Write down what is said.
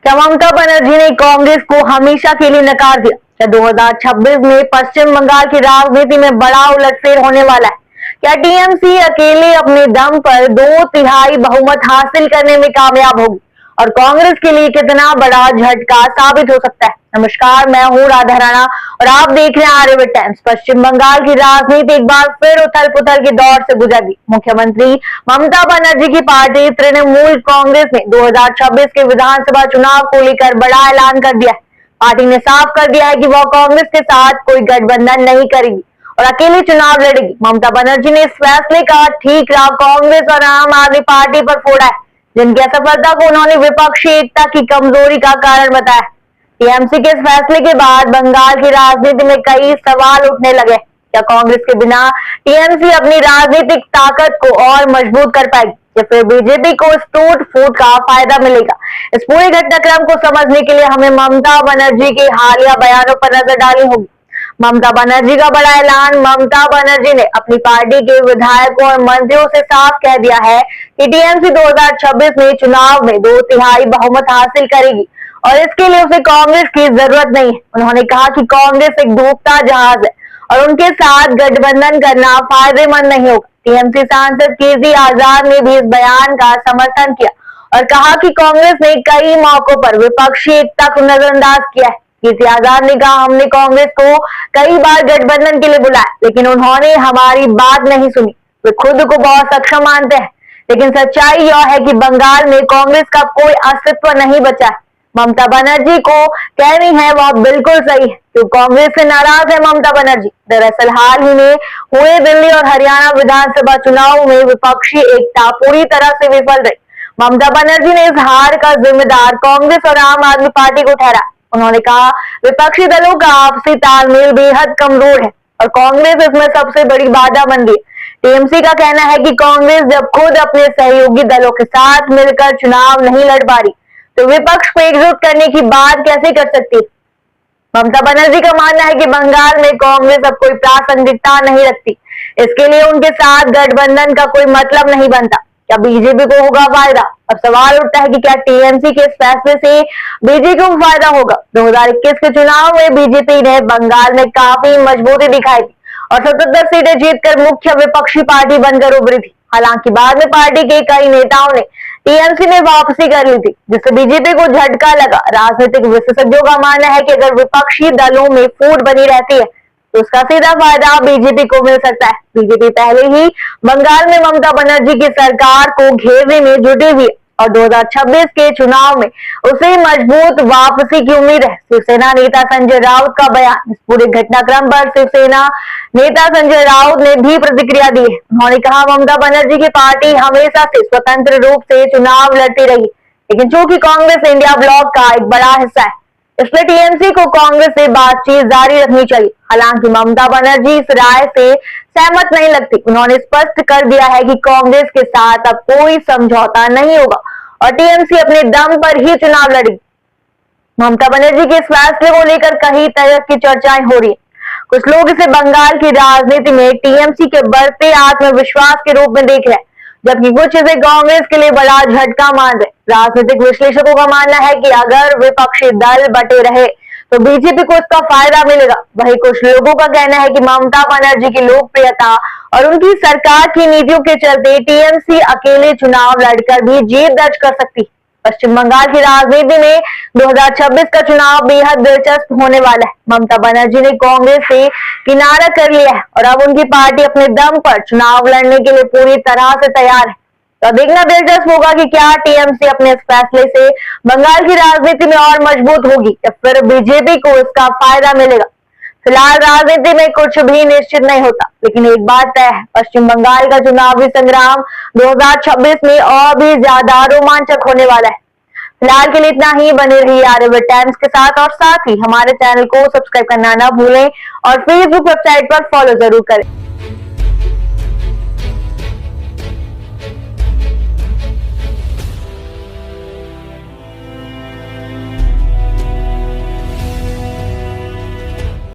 क्या ममता बनर्जी ने कांग्रेस को हमेशा के लिए नकार दिया? क्या 2026 में पश्चिम बंगाल की राजनीति में बड़ा उलटफेर होने वाला है? क्या टीएमसी अकेले अपने दम पर 2/3 बहुमत हासिल करने में कामयाब होगी और कांग्रेस के लिए कितना बड़ा झटका साबित हो सकता है? नमस्कार, मैं हूँ राधा राणा और आप देख रहे हैं आर्यभट्ट टाइम्स। पश्चिम बंगाल की राजनीति एक बार फिर उथल पुथल के दौर से गुजरी। मुख्यमंत्री ममता बनर्जी की पार्टी तृणमूल कांग्रेस ने 2026 के विधानसभा चुनाव को लेकर बड़ा ऐलान कर दिया है। पार्टी ने साफ कर दिया है कि वह कांग्रेस के साथ कोई गठबंधन नहीं करेगी और अकेले चुनाव लड़ेगी। ममता बनर्जी ने इस फैसले का ठीकरा कांग्रेस और आम आदमी पार्टी पर फोड़ा है, जिनकी असफलता को उन्होंने विपक्षी एकता की कमजोरी का कारण बताया। टीएमसी के इस फैसले के बाद बंगाल की राजनीति में कई सवाल उठने लगे। क्या कांग्रेस के बिना टीएमसी अपनी राजनीतिक ताकत को और मजबूत कर पाएगी या फिर बीजेपी को इस टूट फूट का फायदा मिलेगा? इस पूरे घटनाक्रम को समझने के लिए हमें ममता बनर्जी के हालिया बयानों पर नजर डालनी होगी। ममता बनर्जी का बड़ा ऐलान। ममता बनर्जी ने अपनी पार्टी के विधायकों और मंत्रियों से साफ कह दिया है कि टीएमसी 2026 में चुनाव में 2/3 बहुमत हासिल करेगी और इसके लिए उसे कांग्रेस की जरूरत नहीं है। उन्होंने कहा कि कांग्रेस एक डूबता जहाज है और उनके साथ गठबंधन करना फायदेमंद नहीं होगा। टीएमसी सांसद कीर्ति आजाद ने भी इस बयान का समर्थन किया और कहा कि कांग्रेस ने कई मौकों पर विपक्षी एकता को नजरअंदाज किया है। कीर्ति आजाद ने कहा, हमने कांग्रेस को कई बार गठबंधन के लिए बुलाया, लेकिन उन्होंने हमारी बात नहीं सुनी। वे खुद को बहुत सक्षम मानते हैं, लेकिन सच्चाई यह है कि बंगाल में कांग्रेस का कोई अस्तित्व नहीं बचा है। ममता बनर्जी को कह रही है वह बिल्कुल सही है। तो कांग्रेस से नाराज है ममता बनर्जी। दरअसल हाल ही में हुए दिल्ली और हरियाणा विधानसभा चुनाव में विपक्षी एकता पूरी तरह से विफल रही। ममता बनर्जी ने इस हार का जिम्मेदार कांग्रेस और आम आदमी पार्टी को ठहरा। उन्होंने कहा, विपक्षी दलों का आपसी तालमेल बेहद कमजोर है और कांग्रेस इसमें सबसे बड़ी बाधा बन गई। टीएमसी का कहना है कि कांग्रेस जब खुद अपने सहयोगी दलों के साथ मिलकर चुनाव नहीं लड़ पा रही तो विपक्ष को एकजुट करने की बात कैसे कर सकती? ममता बनर्जी का मानना है कि बंगाल में कांग्रेस अब कोई प्रासंगिकता नहीं रखती, इसके लिए उनके साथ गठबंधन का कोई मतलब नहीं बनता। क्या बीजेपी को होगा फायदा? अब सवाल उठता है कि क्या टीएमसी के इस फैसले से बीजेपी को फायदा होगा? 2021 के चुनाव में बीजेपी ने बंगाल में काफी मजबूती दिखाई थी और 77 सीटें जीतकर मुख्य विपक्षी पार्टी बनकर उभरी थी। हालांकि बाद में पार्टी के कई नेताओं ने टीएमसी में वापसी कर ली थी, जिससे बीजेपी को झटका लगा। राजनीतिक विशेषज्ञों का मानना है कि अगर विपक्षी दलों में फूट बनी रहती है तो उसका सीधा फायदा बीजेपी को मिल सकता है। बीजेपी पहले ही बंगाल में ममता बनर्जी की सरकार को घेरने में जुटी हुई है और 2026 के चुनाव में उसे मजबूत वापसी की उम्मीद है। शिवसेना नेता संजय राउत का बयान। इस पूरे घटनाक्रम पर शिवसेना नेता संजय राउत ने भी प्रतिक्रिया दी है। उन्होंने कहा, ममता बनर्जी की पार्टी हमेशा से स्वतंत्र रूप से चुनाव लड़ती रही, लेकिन चूंकि कांग्रेस इंडिया ब्लॉक का एक बड़ा हिस्सा है, इसलिए टीएमसी को कांग्रेस से बातचीत जारी रखनी चाहिए। हालांकि ममता बनर्जी इस राय से सहमत नहीं लगती। उन्होंने स्पष्ट कर दिया है कि कांग्रेस के साथ अब कोई समझौता नहीं होगा और टीएमसी अपने दम पर ही चुनाव लड़ेगी। ममता बनर्जी के इस फैसले को लेकर कई तरह की चर्चाएं हो रही है। कुछ लोग इसे बंगाल की राजनीति में टीएमसी के बढ़ते आत्मविश्वास के रूप में देख रहे हैं, जबकि कुछ इसे कांग्रेस के लिए बड़ा झटका मान रहे। राजनीतिक विश्लेषकों का मानना है कि अगर विपक्षी दल बटे रहे तो बीजेपी को इसका फायदा मिलेगा। वहीं कुछ लोगों का कहना है कि ममता बनर्जी की लोकप्रियता और उनकी सरकार की नीतियों के चलते टीएमसी अकेले चुनाव लड़कर भी जीत दर्ज कर सकती। पश्चिम बंगाल की राजनीति में 2026 का चुनाव बेहद दिलचस्प होने वाला है। ममता बनर्जी ने कांग्रेस से किनारा कर लिया है और अब उनकी पार्टी अपने दम पर चुनाव लड़ने के लिए पूरी तरह से तैयार है। तो देखना दिलचस्प होगा कि क्या टीएमसी अपने इस फैसले से बंगाल की राजनीति में और मजबूत होगी या फिर बीजेपी को इसका फायदा मिलेगा। फिलहाल राजनीति में कुछ भी निश्चित नहीं होता, लेकिन एक बात तय है, पश्चिम बंगाल का चुनावी संग्राम 2026 में और भी ज्यादा रोमांचक होने वाला है। फिलहाल के लिए इतना ही। बने रहिए आर्यभट्ट टाइम्स के साथ और साथ ही हमारे चैनल को सब्सक्राइब करना ना भूलें और फेसबुक वेबसाइट पर फॉलो जरूर करें।